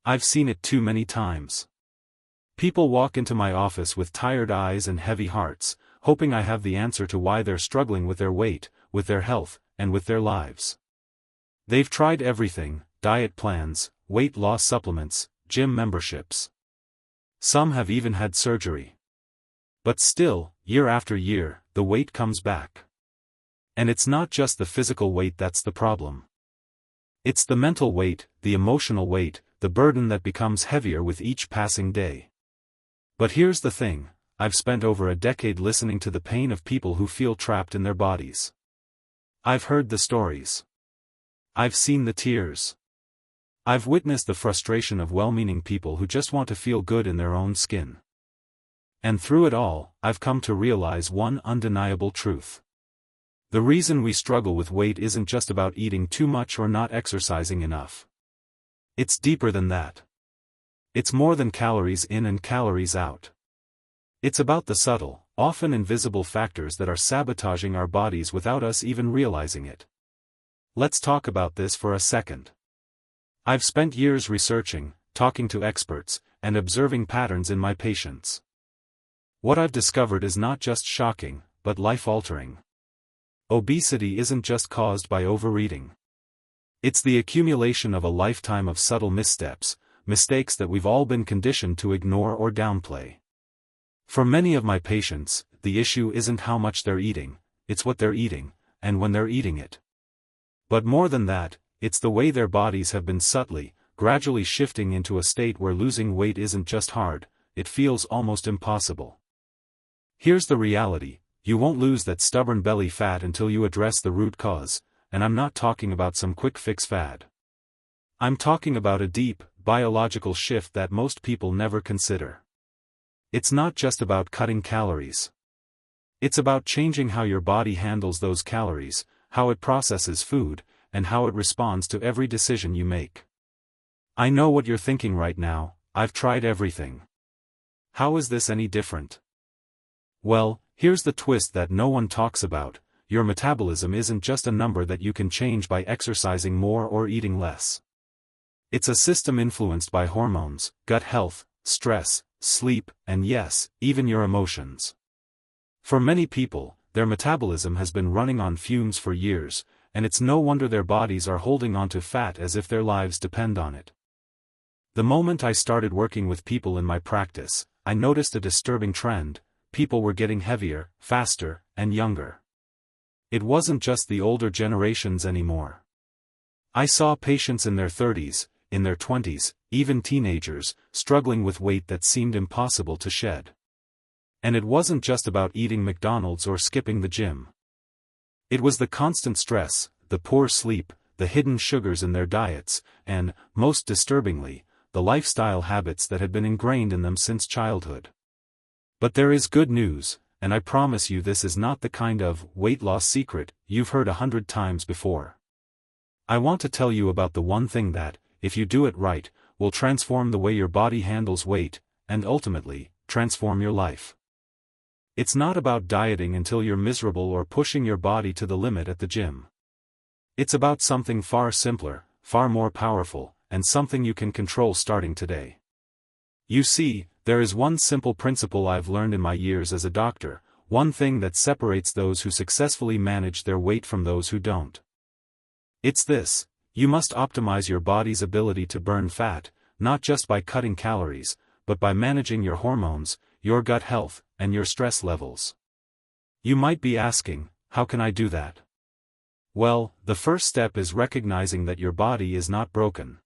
I've seen it too many times. People walk into my office with tired eyes and heavy hearts, hoping I have the answer to why they're struggling with their weight, with their health, and with their lives. They've tried everything: diet plans, weight loss supplements, gym memberships. Some have even had surgery. But still, year after year, the weight comes back. And it's not just the physical weight that's the problem. It's the mental weight, the emotional weight, the burden that becomes heavier with each passing day. But here's the thing: I've spent over a decade listening to the pain of people who feel trapped in their bodies. I've heard the stories. I've seen the tears. I've witnessed the frustration of well-meaning people who just want to feel good in their own skin. And through it all, I've come to realize one undeniable truth. The reason we struggle with weight isn't just about eating too much or not exercising enough. It's deeper than that. It's more than calories in and calories out. It's about the subtle, often invisible factors that are sabotaging our bodies without us even realizing it. Let's talk about this for a second. I've spent years researching, talking to experts, and observing patterns in my patients. What I've discovered is not just shocking, but life-altering. Obesity isn't just caused by overeating. It's the accumulation of a lifetime of subtle missteps, mistakes that we've all been conditioned to ignore or downplay. For many of my patients, the issue isn't how much they're eating, it's what they're eating, and when they're eating it. But more than that, it's the way their bodies have been subtly, gradually shifting into a state where losing weight isn't just hard, it feels almost impossible. Here's the reality: you won't lose that stubborn belly fat until you address the root cause, and I'm not talking about some quick fix fad. I'm talking about a deep, biological shift that most people never consider. It's not just about cutting calories. It's about changing how your body handles those calories, how it processes food, and how it responds to every decision you make. I know what you're thinking right now: I've tried everything. How is this any different? Well, here's the twist that no one talks about: your metabolism isn't just a number that you can change by exercising more or eating less. It's a system influenced by hormones, gut health, stress, sleep, and yes, even your emotions. For many people, their metabolism has been running on fumes for years, and it's no wonder their bodies are holding onto fat as if their lives depend on it. The moment I started working with people in my practice, I noticed a disturbing trend: people were getting heavier, faster, and younger. It wasn't just the older generations anymore. I saw patients in their 30s, in their 20s, even teenagers, struggling with weight that seemed impossible to shed. And it wasn't just about eating McDonald's or skipping the gym. It was the constant stress, the poor sleep, the hidden sugars in their diets, and, most disturbingly, the lifestyle habits that had been ingrained in them since childhood. But there is good news, and I promise you this is not the kind of weight loss secret you've heard 100 times before. I want to tell you about the one thing that, if you do it right, will transform the way your body handles weight, and ultimately, transform your life. It's not about dieting until you're miserable or pushing your body to the limit at the gym. It's about something far simpler, far more powerful, and something you can control starting today. You see, there is one simple principle I've learned in my years as a doctor, one thing that separates those who successfully manage their weight from those who don't. It's this: you must optimize your body's ability to burn fat, not just by cutting calories, but by managing your hormones, your gut health, and your stress levels. You might be asking, how can I do that? Well, the first step is recognizing that your body is not broken.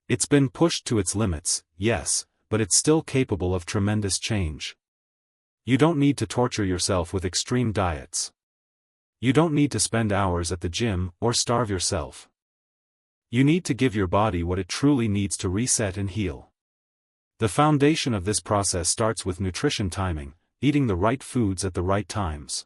It's been pushed to its limits, yes, but it's still capable of tremendous change. You don't need to torture yourself with extreme diets. You don't need to spend hours at the gym or starve yourself. You need to give your body what it truly needs to reset and heal. The foundation of this process starts with nutrition timing, eating the right foods at the right times.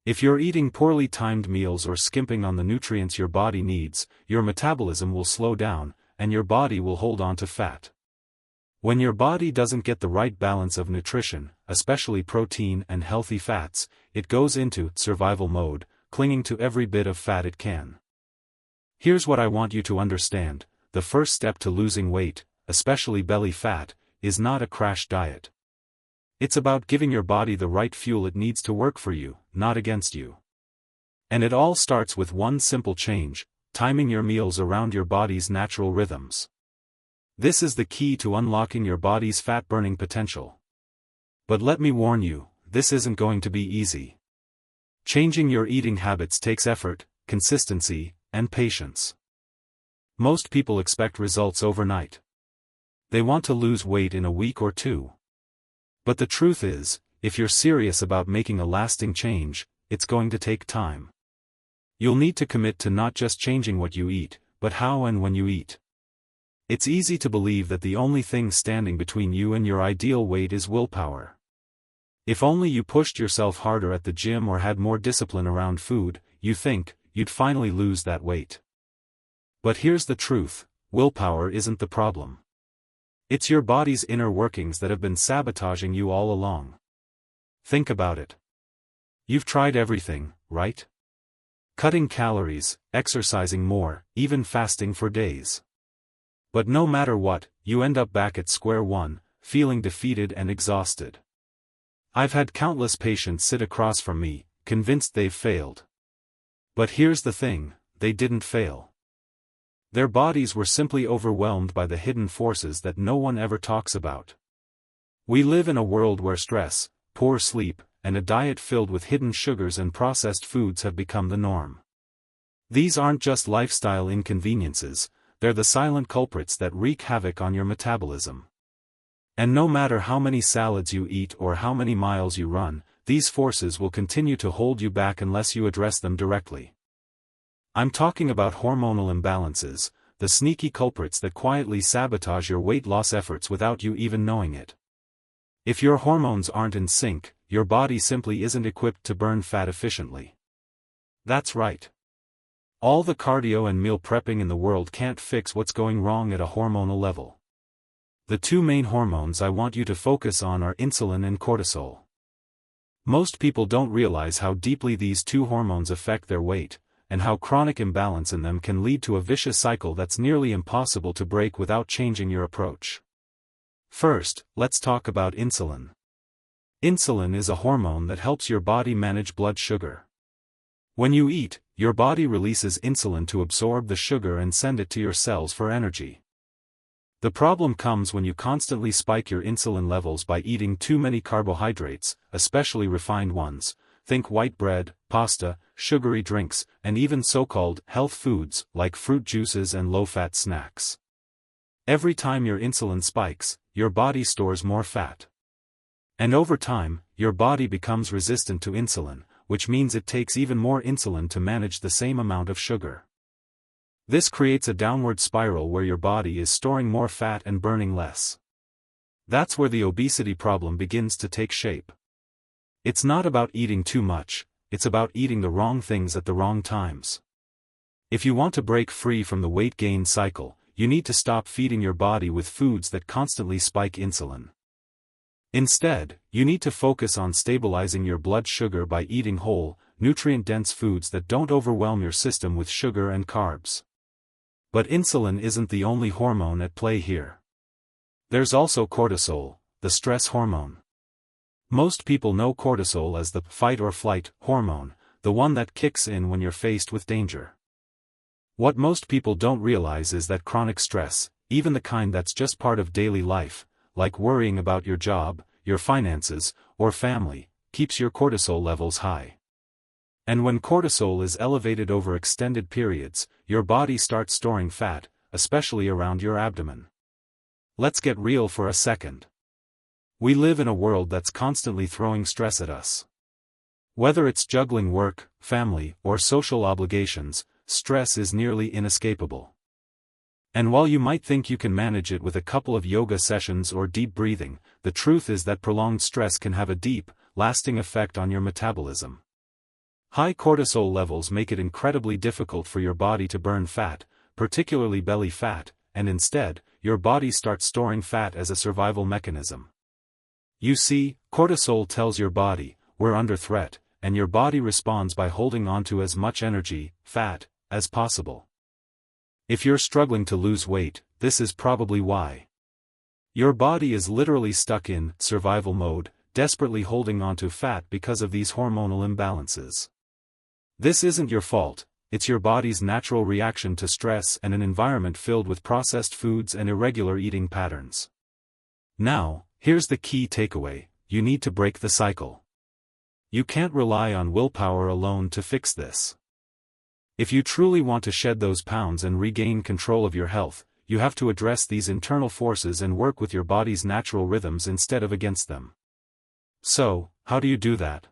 If you're eating poorly timed meals or skimping on the nutrients your body needs, your metabolism will slow down, and your body will hold on to fat. When your body doesn't get the right balance of nutrition, especially protein and healthy fats, it goes into survival mode, clinging to every bit of fat it can. Here's what I want you to understand: the first step to losing weight, especially belly fat, is not a crash diet. It's about giving your body the right fuel it needs to work for you, not against you. And it all starts with one simple change: timing your meals around your body's natural rhythms. This is the key to unlocking your body's fat-burning potential. But let me warn you, this isn't going to be easy. Changing your eating habits takes effort, consistency, and patience. Most people expect results overnight. They want to lose weight in a week or two. But the truth is, if you're serious about making a lasting change, it's going to take time. You'll need to commit to not just changing what you eat, but how and when you eat. It's easy to believe that the only thing standing between you and your ideal weight is willpower. If only you pushed yourself harder at the gym or had more discipline around food, you think, you'd finally lose that weight. But here's the truth: willpower isn't the problem. It's your body's inner workings that have been sabotaging you all along. Think about it. You've tried everything, right? Cutting calories, exercising more, even fasting for days. But no matter what, you end up back at square one, feeling defeated and exhausted. I've had countless patients sit across from me, convinced they've failed. But here's the thing: they didn't fail. Their bodies were simply overwhelmed by the hidden forces that no one ever talks about. We live in a world where stress, poor sleep, and a diet filled with hidden sugars and processed foods have become the norm. These aren't just lifestyle inconveniences, they're the silent culprits that wreak havoc on your metabolism. And no matter how many salads you eat or how many miles you run, these forces will continue to hold you back unless you address them directly. I'm talking about hormonal imbalances, the sneaky culprits that quietly sabotage your weight loss efforts without you even knowing it. If your hormones aren't in sync, your body simply isn't equipped to burn fat efficiently. That's right. All the cardio and meal prepping in the world can't fix what's going wrong at a hormonal level. The two main hormones I want you to focus on are insulin and cortisol. Most people don't realize how deeply these two hormones affect their weight, and how chronic imbalance in them can lead to a vicious cycle that's nearly impossible to break without changing your approach. First, let's talk about insulin. Insulin is a hormone that helps your body manage blood sugar. When you eat, your body releases insulin to absorb the sugar and send it to your cells for energy. The problem comes when you constantly spike your insulin levels by eating too many carbohydrates, especially refined ones. Think white bread, pasta, sugary drinks, and even so-called health foods like fruit juices and low-fat snacks. Every time your insulin spikes, your body stores more fat. And over time, your body becomes resistant to insulin, which means it takes even more insulin to manage the same amount of sugar. This creates a downward spiral where your body is storing more fat and burning less. That's where the obesity problem begins to take shape. It's not about eating too much, it's about eating the wrong things at the wrong times. If you want to break free from the weight gain cycle, you need to stop feeding your body with foods that constantly spike insulin. Instead, you need to focus on stabilizing your blood sugar by eating whole, nutrient-dense foods that don't overwhelm your system with sugar and carbs. But insulin isn't the only hormone at play here. There's also cortisol, the stress hormone. Most people know cortisol as the fight-or-flight hormone, the one that kicks in when you're faced with danger. What most people don't realize is that chronic stress, even the kind that's just part of daily life, like worrying about your job, your finances, or family, keeps your cortisol levels high. And when cortisol is elevated over extended periods, your body starts storing fat, especially around your abdomen. Let's get real for a second. We live in a world that's constantly throwing stress at us. Whether it's juggling work, family, or social obligations, stress is nearly inescapable. And while you might think you can manage it with a couple of yoga sessions or deep breathing, the truth is that prolonged stress can have a deep, lasting effect on your metabolism. High cortisol levels make it incredibly difficult for your body to burn fat, particularly belly fat, and instead, your body starts storing fat as a survival mechanism. You see, cortisol tells your body, we're under threat, and your body responds by holding onto as much energy, fat, as possible. If you're struggling to lose weight, this is probably why. Your body is literally stuck in survival mode, desperately holding onto fat because of these hormonal imbalances. This isn't your fault, it's your body's natural reaction to stress and an environment filled with processed foods and irregular eating patterns. Now, here's the key takeaway: you need to break the cycle. You can't rely on willpower alone to fix this. If you truly want to shed those pounds and regain control of your health, you have to address these internal forces and work with your body's natural rhythms instead of against them. So, how do you do that?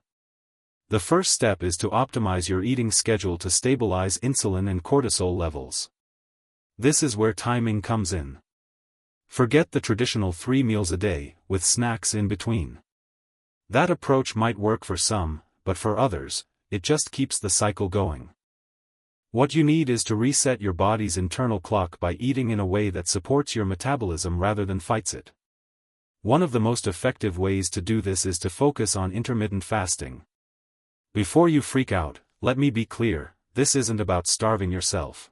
The first step is to optimize your eating schedule to stabilize insulin and cortisol levels. This is where timing comes in. Forget the traditional 3 meals a day, with snacks in between. That approach might work for some, but for others, it just keeps the cycle going. What you need is to reset your body's internal clock by eating in a way that supports your metabolism rather than fights it. One of the most effective ways to do this is to focus on intermittent fasting. Before you freak out, let me be clear, this isn't about starving yourself.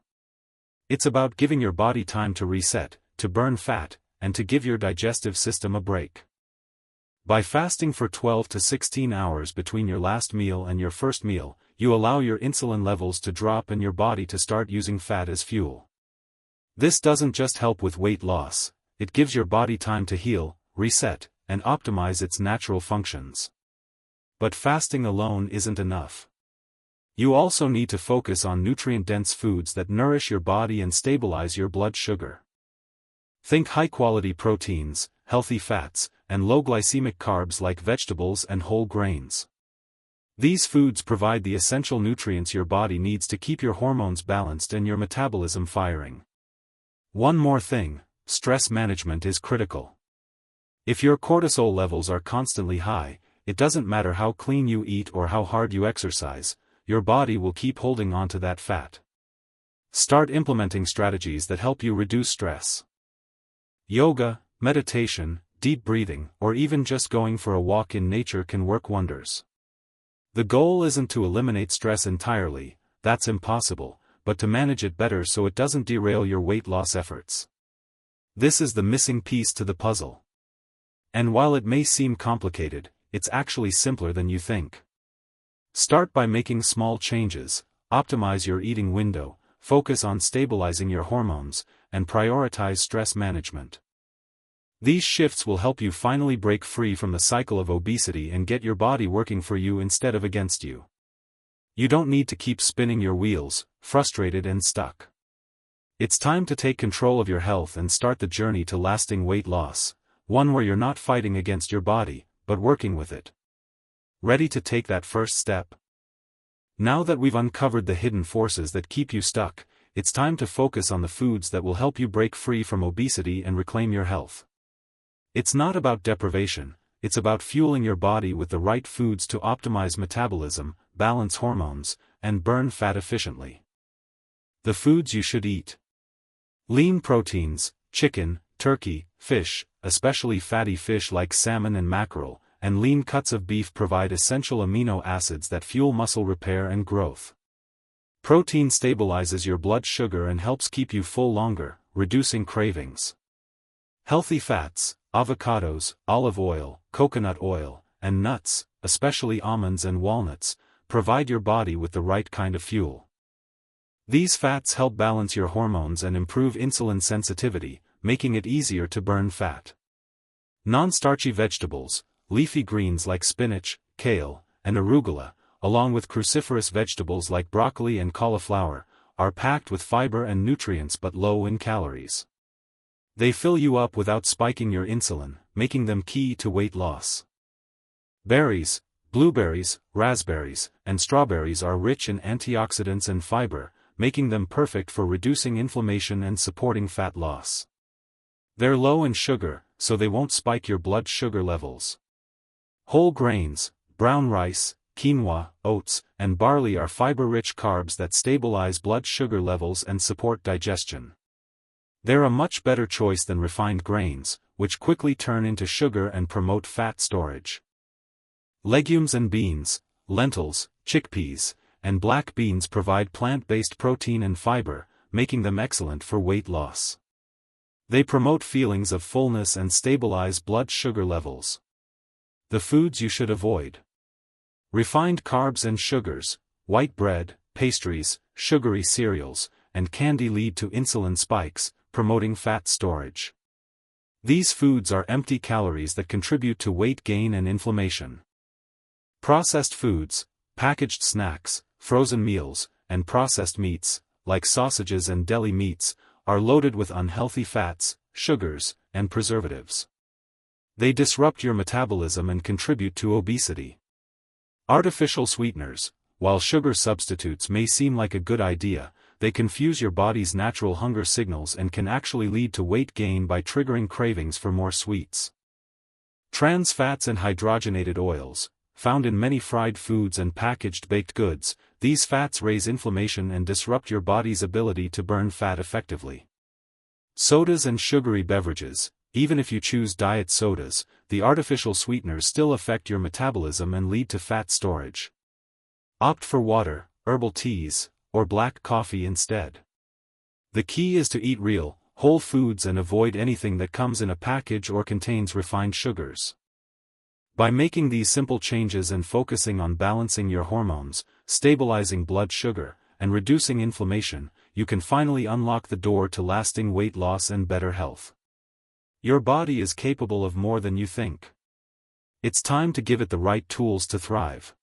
It's about giving your body time to reset, to burn fat, and to give your digestive system a break. By fasting for 12 to 16 hours between your last meal and your first meal, you allow your insulin levels to drop and your body to start using fat as fuel. This doesn't just help with weight loss, it gives your body time to heal, reset, and optimize its natural functions. But fasting alone isn't enough. You also need to focus on nutrient-dense foods that nourish your body and stabilize your blood sugar. Think high-quality proteins, healthy fats, and low-glycemic carbs like vegetables and whole grains. These foods provide the essential nutrients your body needs to keep your hormones balanced and your metabolism firing. One more thing, stress management is critical. If your cortisol levels are constantly high, it doesn't matter how clean you eat or how hard you exercise, your body will keep holding on to that fat. Start implementing strategies that help you reduce stress. Yoga, meditation, deep breathing, or even just going for a walk in nature can work wonders. The goal isn't to eliminate stress entirely, that's impossible, but to manage it better so it doesn't derail your weight loss efforts. This is the missing piece to the puzzle. And while it may seem complicated, it's actually simpler than you think. Start by making small changes, optimize your eating window, focus on stabilizing your hormones, and prioritize stress management. These shifts will help you finally break free from the cycle of obesity and get your body working for you instead of against you. You don't need to keep spinning your wheels, frustrated and stuck. It's time to take control of your health and start the journey to lasting weight loss, one where you're not fighting against your body, but working with it. Ready to take that first step? Now that we've uncovered the hidden forces that keep you stuck, it's time to focus on the foods that will help you break free from obesity and reclaim your health. It's not about deprivation, it's about fueling your body with the right foods to optimize metabolism, balance hormones, and burn fat efficiently. The foods you should eat. Lean proteins, chicken, turkey, fish, especially fatty fish like salmon and mackerel, and lean cuts of beef provide essential amino acids that fuel muscle repair and growth. Protein stabilizes your blood sugar and helps keep you full longer, reducing cravings. Healthy fats, avocados, olive oil, coconut oil, and nuts, especially almonds and walnuts, provide your body with the right kind of fuel. These fats help balance your hormones and improve insulin sensitivity, making it easier to burn fat. Non-starchy vegetables, leafy greens like spinach, kale, and arugula, along with cruciferous vegetables like broccoli and cauliflower, are packed with fiber and nutrients but low in calories. They fill you up without spiking your insulin, making them key to weight loss. Berries, blueberries, raspberries, and strawberries are rich in antioxidants and fiber, making them perfect for reducing inflammation and supporting fat loss. They're low in sugar, so they won't spike your blood sugar levels. Whole grains, brown rice, quinoa, oats, and barley are fiber-rich carbs that stabilize blood sugar levels and support digestion. They're a much better choice than refined grains, which quickly turn into sugar and promote fat storage. Legumes and beans, lentils, chickpeas, and black beans provide plant-based protein and fiber, making them excellent for weight loss. They promote feelings of fullness and stabilize blood sugar levels. The foods you should avoid: refined carbs and sugars. White bread, pastries, sugary cereals, and candy lead to insulin spikes, promoting fat storage. These foods are empty calories that contribute to weight gain and inflammation. Processed foods, packaged snacks, frozen meals, and processed meats, like sausages and deli meats, are loaded with unhealthy fats, sugars, and preservatives. They disrupt your metabolism and contribute to obesity. Artificial sweeteners. While sugar substitutes may seem like a good idea, they confuse your body's natural hunger signals and can actually lead to weight gain by triggering cravings for more sweets. Trans fats and hydrogenated oils, found in many fried foods and packaged baked goods, these fats raise inflammation and disrupt your body's ability to burn fat effectively. Sodas and sugary beverages. Even if you choose diet sodas, the artificial sweeteners still affect your metabolism and lead to fat storage. Opt for water, herbal teas, or black coffee instead. The key is to eat real, whole foods and avoid anything that comes in a package or contains refined sugars. By making these simple changes and focusing on balancing your hormones, stabilizing blood sugar, and reducing inflammation, you can finally unlock the door to lasting weight loss and better health. Your body is capable of more than you think. It's time to give it the right tools to thrive.